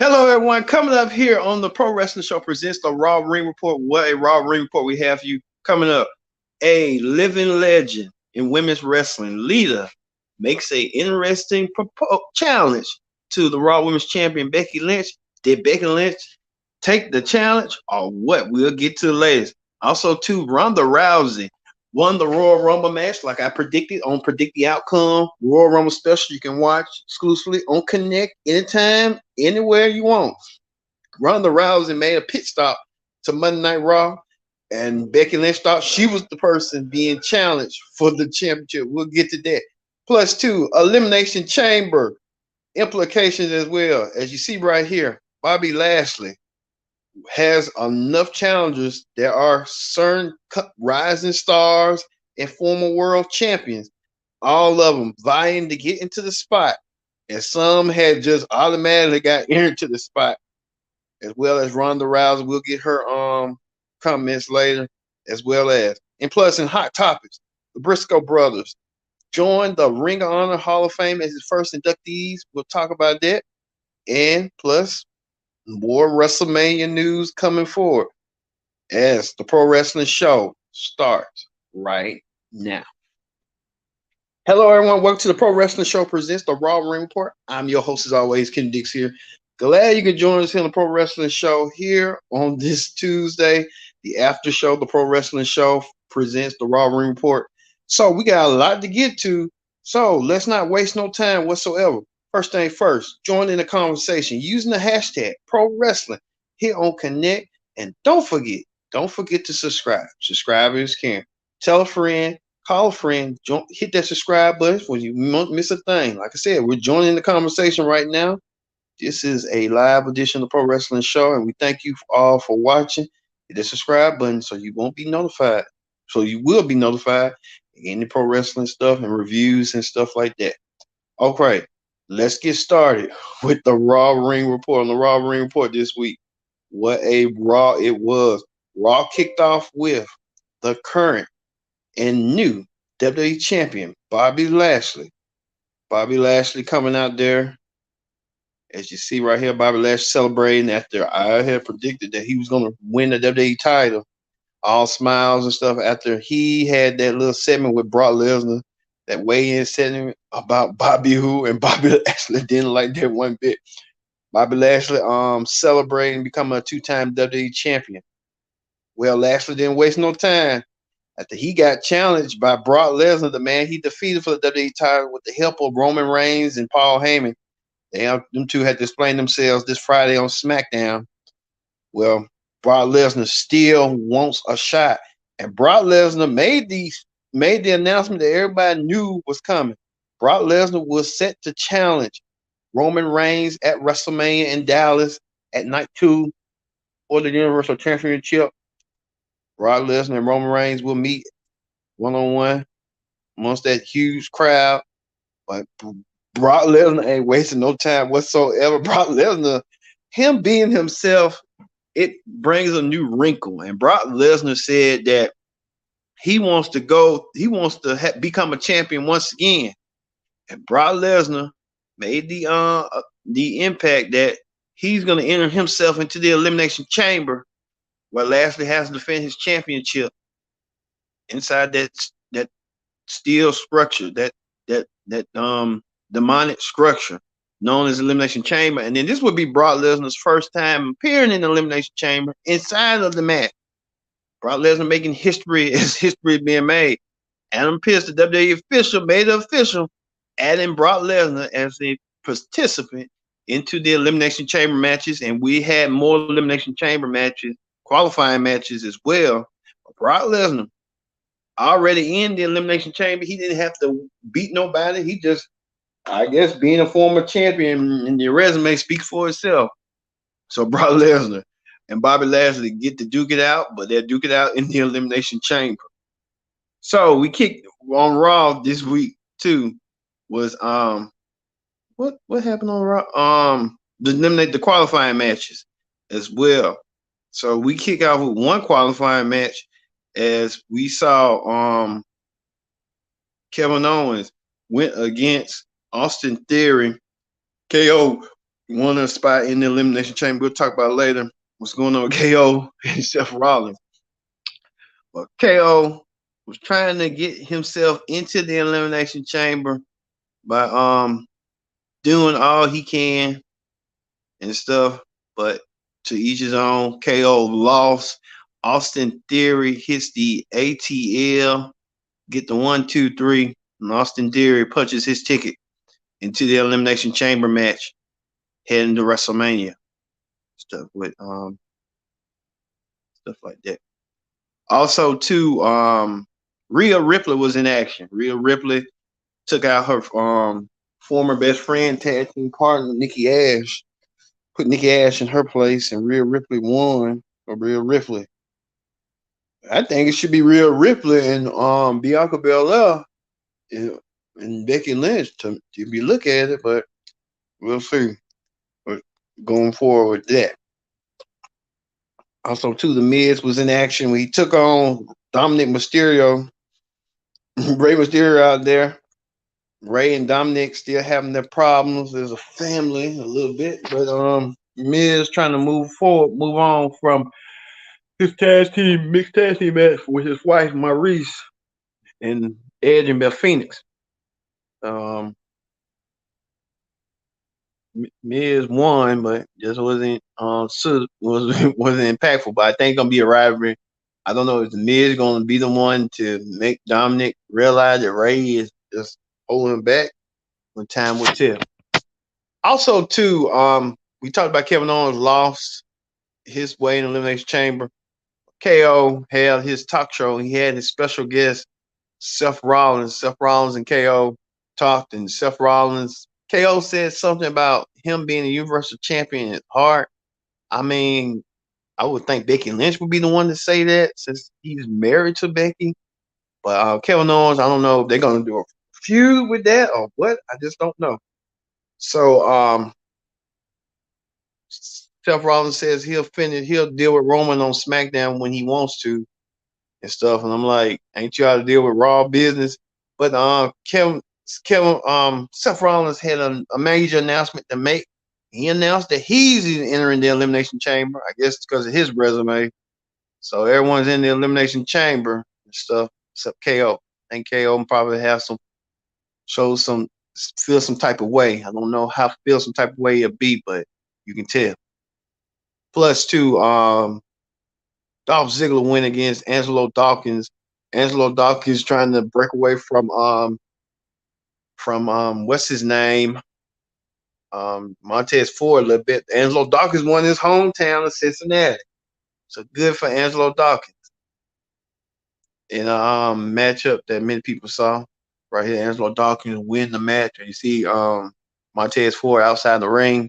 Hello, everyone. Coming up here on the Pro Wrestling Show presents the Raw Ring Report. What a Raw Ring Report we have for you coming up. A living legend in women's wrestling, Lita, makes a interesting challenge to the Raw Women's Champion, Becky Lynch. Did Becky Lynch take the challenge or what? We'll get to later. Also, too, Ronda Rousey won the Royal Rumble match like I predicted on Predict the Outcome. Royal Rumble special you can watch exclusively on Connect anytime, anywhere you want. Ronda Rousey made a pit stop to Monday Night Raw, and Becky Lynch thought she was the person being challenged for the championship. We'll get to that. Plus, two, Elimination Chamber implications as well. As you see right here, Bobby Lashley has enough challengers. There are certain rising stars and former world champions, all of them vying to get into the spot, and some had just automatically got into the spot, as well as Ronda Rousey. We'll get her comments later, as well as, and plus in hot topics, the Briscoe brothers joined the Ring of Honor Hall of Fame as his first inductees. We'll talk about that, and plus more WrestleMania news coming forward as the Pro Wrestling Show starts right now. Hello, everyone. Welcome to the Pro Wrestling Show presents the Raw Ring Report. I'm your host, as always, Ken Dix here. Glad you can join us here on the Pro Wrestling Show here on this Tuesday, the after show. The Pro Wrestling Show presents the Raw Ring Report. So we got a lot to get to. So let's not waste no time whatsoever. First thing first, join in the conversation using the hashtag Pro Wrestling here on Connect. And don't forget to subscribe. Subscribe is caring. Tell a friend, call a friend, hit that subscribe button so you won't miss a thing. Like I said, we're joining the conversation right now. This is a live edition of the Pro Wrestling Show, and we thank you all for watching. Hit the subscribe button so you won't be notified. So you will be notified any pro wrestling stuff and reviews and stuff like that. Okay. Let's get started with the Raw Ring Report. On the Raw Ring Report this week, what a Raw it was. Raw kicked off with the current and new WWE Champion, Bobby Lashley. Bobby Lashley coming out there. As you see right here, Bobby Lashley celebrating after I had predicted that he was going to win the WWE title. All smiles and stuff after he had that little segment with Brock Lesnar, that weigh-in segment about Bobby Who, and Bobby Lashley didn't like that one bit. Bobby Lashley celebrating becoming a two-time WWE champion. Well, Lashley didn't waste no time. After he got challenged by Brock Lesnar, the man he defeated for the WWE title with the help of Roman Reigns and Paul Heyman. Them two had to explain themselves this Friday on SmackDown. Well, Brock Lesnar still wants a shot. And Brock Lesnar made the announcement that everybody knew was coming. Brock Lesnar was set to challenge Roman Reigns at WrestleMania in Dallas at night 2 for the Universal Championship. Brock Lesnar and Roman Reigns will meet one-on-one amongst that huge crowd. But Brock Lesnar ain't wasting no time whatsoever. Brock Lesnar, him being himself, it brings a new wrinkle. And Brock Lesnar said that he wants to become a champion once again. And Brock Lesnar made the impact that he's going to enter himself into the Elimination Chamber, where Lashley has to defend his championship inside that steel structure, that demonic structure known as Elimination Chamber. And then this would be Brock Lesnar's first time appearing in the Elimination Chamber inside of the match. Brock Lesnar making history as history being made. Adam Pearce, the WWE official, made it official, adding Brock Lesnar as a participant into the Elimination Chamber matches. And we had more Elimination Chamber matches, qualifying matches as well. But Brock Lesnar, already in the Elimination Chamber, he didn't have to beat nobody. He just, I guess, being a former champion and your resume speaks for itself. So Brock Lesnar and Bobby Lashley get to duke it out, but they'll duke it out in the Elimination Chamber. So we kicked on Raw this week too. Was what happened on Raw? The qualifying matches as well. So we kick off with one qualifying match as we saw Kevin Owens went against Austin Theory, KO won a spot in the Elimination Chamber. We'll talk about it later. What's going on with KO and Seth Rollins? But KO was trying to get himself into the Elimination Chamber by doing all he can and stuff, but to each his own. KO lost. Austin Theory hits the ATL, get the 1-2-3, and Austin Theory punches his ticket into the Elimination Chamber match, heading to WrestleMania. Stuff with stuff like that. Also, too, Rhea Ripley was in action. Rhea Ripley took out her former best friend, tag team partner, Nikki Ash, put Nikki Ash in her place, and Rhea Ripley won. Or Rhea Ripley. I think it should be Rhea Ripley and Bianca Belair and Becky Lynch to be look at it, but we'll see. But going forward with that. Also, too, the Miz was in action when he took on Dominic Mysterio. Rey Mysterio out there. Rey and Dominic still having their problems as a family a little bit, but Miz trying to move on from his mixed tag team match with his wife Maurice and Edge and Beth Phoenix. Miz won, but just wasn't wasn't impactful. But I think it's gonna be a rivalry. I don't know if the Miz gonna be the one to make Dominic realize that Rey is just holding him back. When time will tell. Also, too, we talked about Kevin Owens lost his way in the Elimination Chamber. KO had his talk show. He had his special guest, Seth Rollins. Seth Rollins and KO talked, and KO said something about him being a Universal Champion at heart. I mean, I would think Becky Lynch would be the one to say that since he's married to Becky. But Kevin Owens, I don't know if they're going to do a feud with that or what. I just don't know. So Seth Rollins says he'll deal with Roman on SmackDown when he wants to and stuff. And I'm like, ain't you ought to deal with Raw business? But Seth Rollins had a major announcement to make. He announced that he's entering the Elimination Chamber, I guess because of his resume. So everyone's in the Elimination Chamber and stuff, except KO. I think KO probably have feel some type of way. I don't know how feel some type of way it'll be, but you can tell. Plus, too, Dolph Ziggler went against Angelo Dawkins. Angelo Dawkins trying to break away from what's his name? Montez Ford a little bit. Angelo Dawkins won his hometown of Cincinnati. So good for Angelo Dawkins. In a matchup that many people saw. Right here, Angelo Dawkins win the match. And you see Montez Ford outside the ring.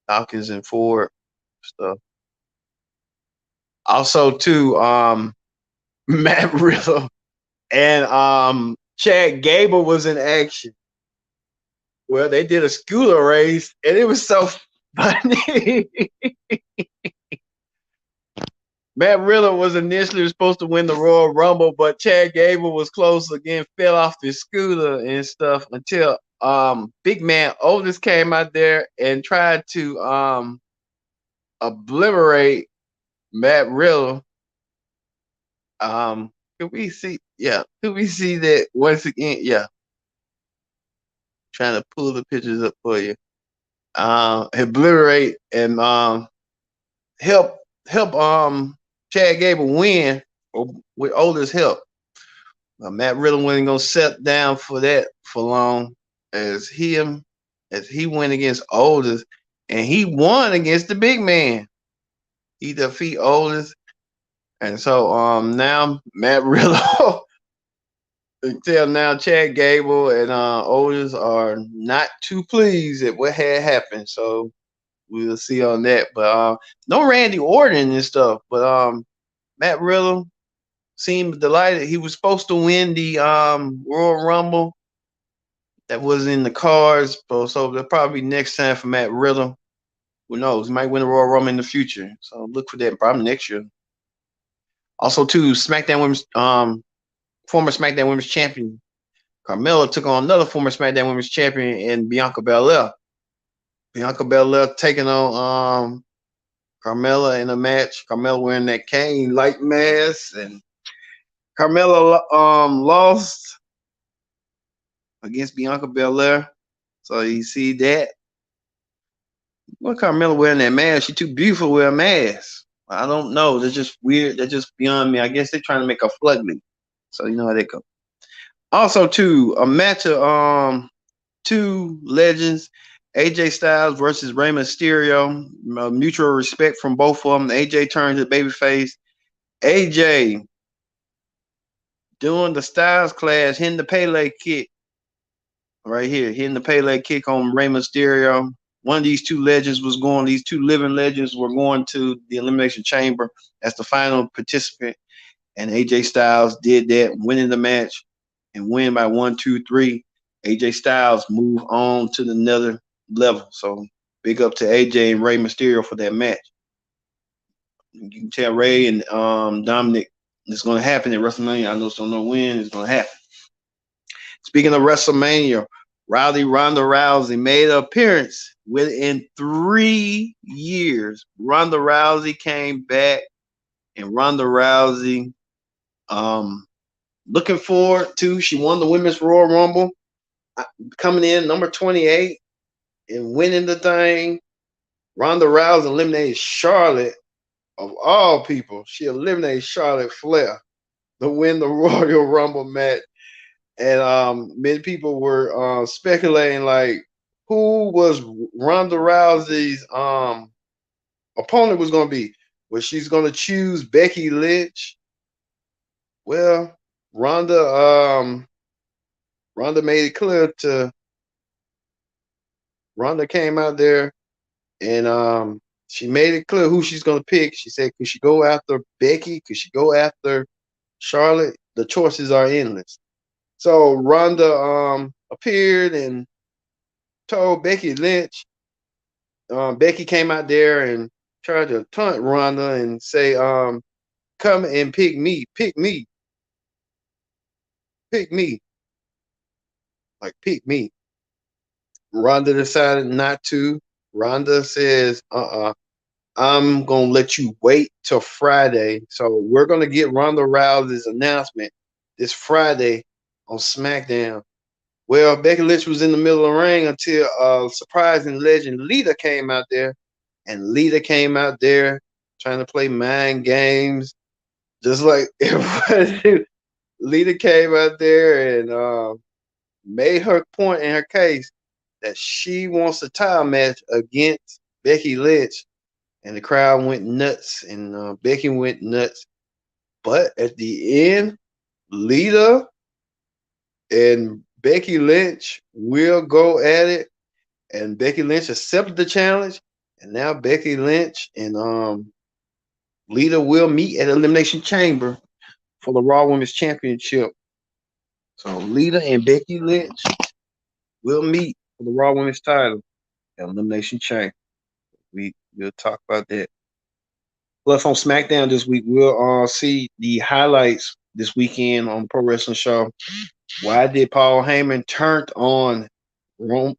Dawkins and Ford stuff. Also, too, Matt Riddle and Chad Gable was in action. Well, they did a scooter race, and it was so funny. Matt Riddle was initially supposed to win the Royal Rumble, but Chad Gable was close again, fell off the scooter and stuff until big man Otis came out there and tried to obliterate Matt Riddle. Could we see that once again? Yeah. Trying to pull the pictures up for you. Obliterate and help Chad Gable win with Otis' help. Matt Riddle wasn't gonna sit down for that for long as he went against Otis, and he won against the big man. He defeated Otis, and so now Matt Riddle until now Chad Gable and Otis are not too pleased at what had happened. So we'll see on that. But no Randy Orton and stuff. But Matt Riddle seemed delighted. He was supposed to win the Royal Rumble. That was in the cards. So that'll probably be next time for Matt Riddle. Who knows? He might win the Royal Rumble in the future. So look for that probably next year. Also, too, SmackDown Women's former SmackDown Women's Champion Carmella took on another former SmackDown Women's Champion in Bianca Belair. Bianca Belair taking on Carmella in a match. Carmella wearing that Kane light mask, and Carmella lost against Bianca Belair. So you see that. What Carmella wearing that mask? She too beautiful to wear a mask. I don't know. They're just weird. They're just beyond me. I guess they're trying to make her fugly. So you know how they go. Also, too, a match of two legends, AJ Styles versus Rey Mysterio. Mutual respect from both of them. AJ turns to babyface. AJ doing the Styles clash, hitting the Pele kick right here, hitting the Pele kick on Rey Mysterio. One of these two legends was going. These two living legends were going to the Elimination Chamber as the final participant, and AJ Styles did that, winning the match and win by 1, 2, 3. AJ Styles move on to another level. So big up to AJ and Rey Mysterio for that match. You can tell Rey and Dominic it's going to happen at WrestleMania. I just don't know when it's going to happen. Speaking of WrestleMania, Ronda Rousey made an appearance within 3 years. Ronda Rousey came back, and Ronda Rousey, looking forward to. She won the Women's Royal Rumble, coming in number 28 and winning the thing. Ronda Rousey eliminated Charlotte, of all people. She eliminated Charlotte Flair to win the Royal Rumble match. And many people were speculating like who was Ronda Rousey's opponent was going to be. Was she's going to choose Becky Lynch? Well, Ronda made it clear to Ronda came out there and she made it clear who she's going to pick. She said, could she go after Becky? Could she go after Charlotte? The choices are endless. So Ronda appeared and told Becky Lynch. Becky came out there and tried to taunt Ronda and say, come and pick me, pick me, pick me. Like, pick me. Ronda decided not to. Ronda says, I'm going to let you wait till Friday. So we're going to get Ronda Rousey's announcement this Friday on SmackDown. Well, Becky Lynch was in the middle of the ring until surprising legend Lita came out there. And Lita came out there trying to play mind games, just like everybody do. Lita came out there and made her point in her case that she wants a title match against Becky Lynch. And the crowd went nuts, and Becky went nuts. But at the end, Lita and Becky Lynch will go at it, and Becky Lynch accepted the challenge, and now Becky Lynch and Lita will meet at Elimination Chamber for the Raw Women's Championship. So Lita and Becky Lynch will meet for the Raw Women's title at Elimination Chamber. We'll talk about that. Plus on SmackDown this week, we'll see the highlights this weekend on the Pro Wrestling Show. Why did Paul Heyman turn on Brock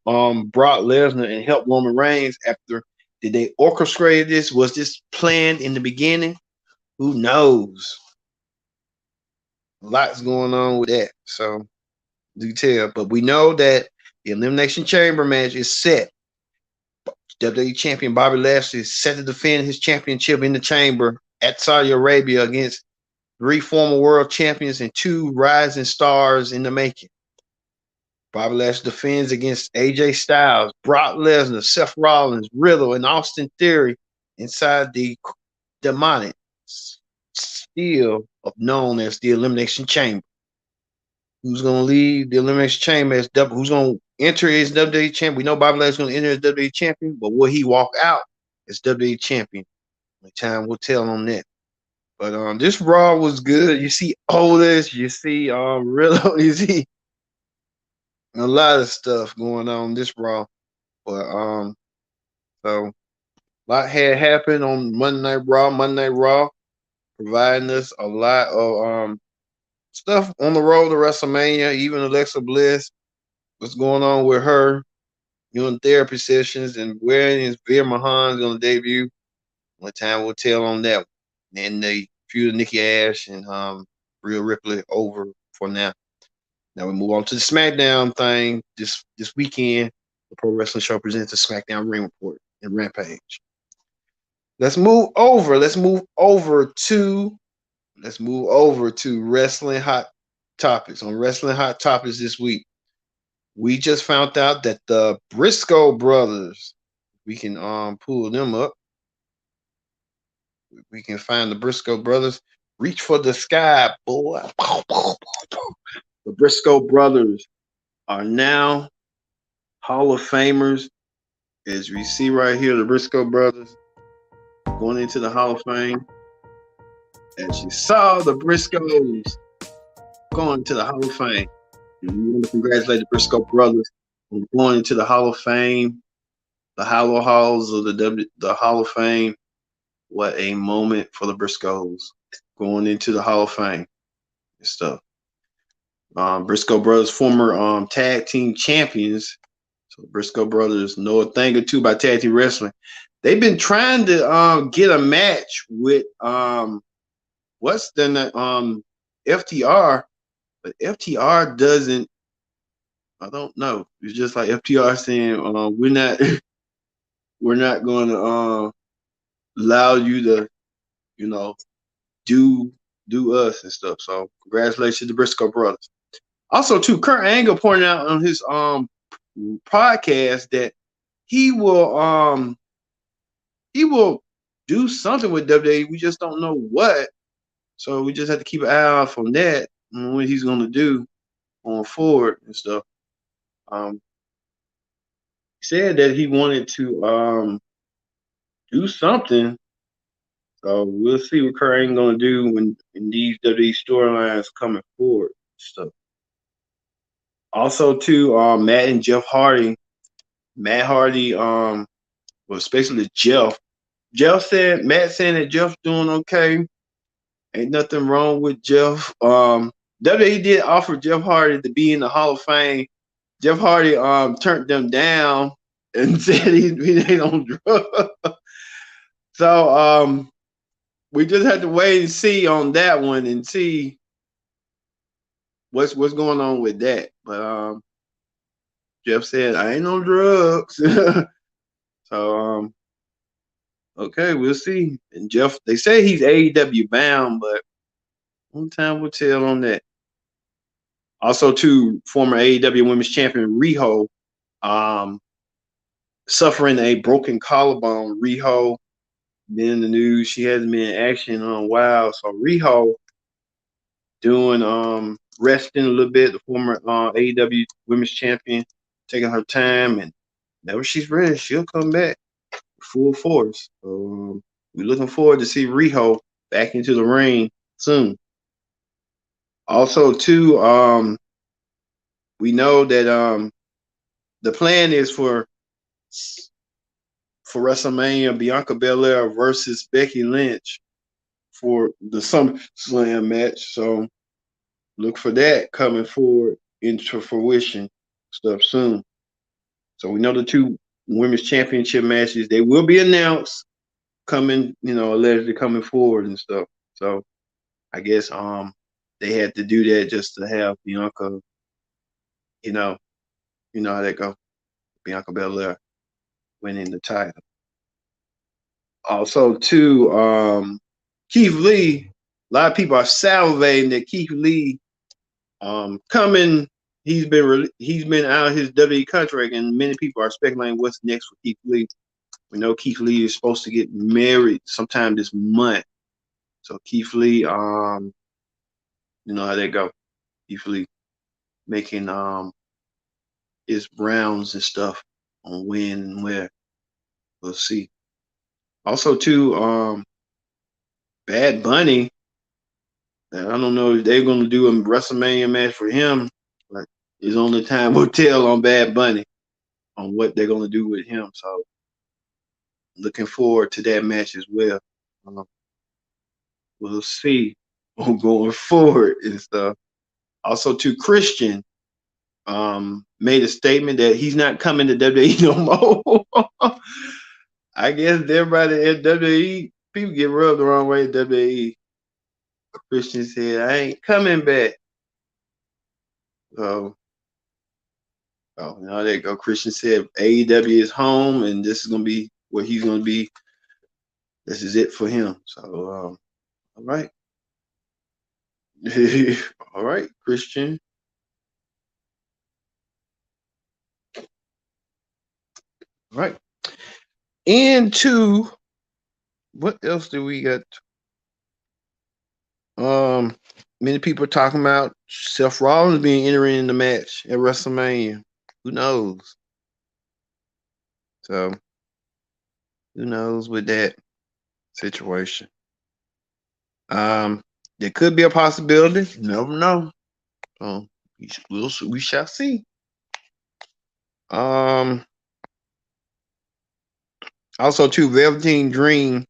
Lesnar and help Roman Reigns after? Did they orchestrate this? Was this planned in the beginning? Who knows? Lots going on with that. So do tell. But we know that the Elimination Chamber match is set. WWE Champion Bobby Lashley is set to defend his championship in the chamber at Saudi Arabia against 3 former world champions and 2 rising stars in the making. Bobby Lashley defends against AJ Styles, Brock Lesnar, Seth Rollins, Riddle, and Austin Theory inside the demonic steel known as the Elimination Chamber. Who's going to leave the Elimination Chamber as who's going to enter as WWE champion? We know Bobby Lashley's going to enter as WWE champion, but will he walk out as WWE champion? Time will tell on that. But this Raw was good. You see Otis, you see Riddle, you see a lot of stuff going on this Raw. But so a lot had happened on Monday Night Raw, providing us a lot of stuff on the road to WrestleMania. Even Alexa Bliss, what's going on with her? doing therapy sessions, and where is Veer Mahan's gonna debut? What time will tell on that one. And the feud of Nikki Ash and Rhea Ripley over for now. Now we move on to the SmackDown thing this weekend. The Pro Wrestling Show presents the SmackDown Ring Report and Rampage. Let's move over. Let's move over to Wrestling Hot Topics. On Wrestling Hot Topics this week, we just found out that the Briscoe brothers, we can pull them up. We can find the Briscoe brothers. Reach for the sky, boy. The Briscoe brothers are now Hall of Famers. As we see right here, the Briscoe brothers going into the Hall of Fame. As you saw, the Briscoes going to the Hall of Fame. And we want to congratulate the Briscoe brothers on going into the Hall of Fame, the Hollow Halls of the Hall of Fame. What a moment for the Briscoes going into the Hall of Fame and stuff. Briscoe brothers, former tag team champions. So Briscoe brothers know a thing or two about tag team wrestling. They've been trying to get a match with what's the FTR, but FTR doesn't. I don't know. It's just like FTR saying we're not going to allow you to, do us and stuff. So congratulations to Briscoe brothers. Also, too, Kurt Angle pointed out on his podcast that he will do something with WWE. We just don't know what. So we just have to keep an eye out from that and what he's going to do going forward and stuff. He said that he wanted to do something. So we'll see what Kurt Angle going to do when these WWE storylines coming forward and stuff. Also, too, Matt and Jeff Hardy. Matt Hardy, well, especially Jeff. Matt saying that Jeff's doing okay. Ain't nothing wrong with Jeff. WWE did offer Jeff Hardy to be in the Hall of Fame. Jeff Hardy turned them down and said he ain't on drugs. So we just have to wait and see on that one and see what's going on with that. But Jeff said I ain't on drugs. So okay, we'll see. And Jeff, they say he's AEW bound, but one time will tell on that. Also, too, former AEW Women's Champion Riho, suffering a broken collarbone. Riho been in the news. She hasn't been in action in a while. So Riho doing resting a little bit. The former AEW Women's Champion taking her time, and whenever she's ready, she'll come back full force. So we're looking forward to see Riho back into the ring soon. Also, too, we know that the plan is for WrestleMania, Bianca Belair versus Becky Lynch for the SummerSlam match. So look for that coming forward into fruition stuff soon. So we know the two women's championship matches, they will be announced coming, allegedly coming forward and stuff. So I guess they had to do that just to have Bianca, you know how that go. Bianca Belair winning the title. Also, too, Keith Lee. A lot of people are salivating that Keith Lee coming. He's been out of his WWE contract, and many people are speculating what's next for Keith Lee. We know Keith Lee is supposed to get married sometime this month. So Keith Lee, you know how that go. Keith Lee making his rounds and stuff on when and where. We'll see. Also, too, Bad Bunny. I don't know if they're going to do a WrestleMania match for him, but it's only time will tell on Bad Bunny on what they're going to do with him. So, looking forward to that match as well. We'll see going forward and stuff. Also, to Christian, made a statement that he's not coming to WWE no more. I guess everybody at WWE, people get rubbed the wrong way at WWE. Christian said, I ain't coming back. So, oh, now there you go. Christian said AEW is home, and this is gonna be where he's gonna be. This is it for him. So, all right, all right, Christian. All right, into what else do we got? Many people are talking about Seth Rollins being entering in the match at WrestleMania. Who knows? So, who knows with that situation? There could be a possibility. You never know. We shall see. Also, too, Velveteen Dream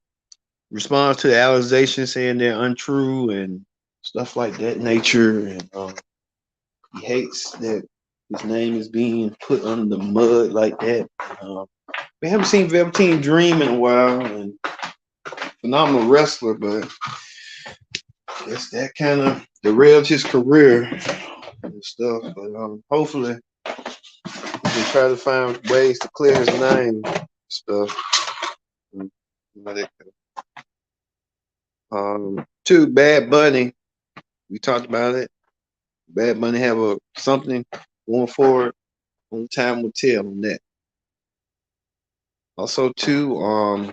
responds to the allegations saying they're untrue and stuff like that nature, and he hates that his name is being put under the mud like that. We haven't seen Velveteen Dream in a while, and phenomenal wrestler, but it's that kind of derailed his career and stuff. But hopefully, we can try to find ways to clear his name and stuff. Two, Bad Bunny. We talked about it. Bad Bunny have something going forward. Only time will tell on that. Also, too,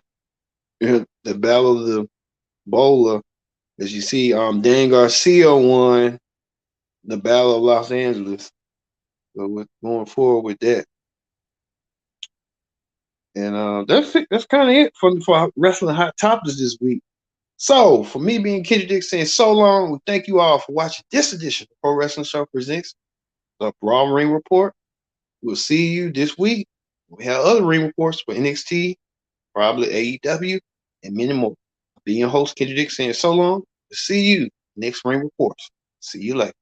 the Battle of the Bowler. As you see, Dan Garcia won the Battle of Los Angeles. So we're going forward with that. And that's kind of it for Wrestling Hot Topics this week. So, for me being Kendrick Dick saying so long, we thank you all for watching this edition of Pro Wrestling Show Presents the Raw Ring Report. We'll see you this week. We have other ring reports for NXT, probably AEW, and many more. Being your host, Kendrick Dick saying so long. We'll see you next Ring Reports. See you later.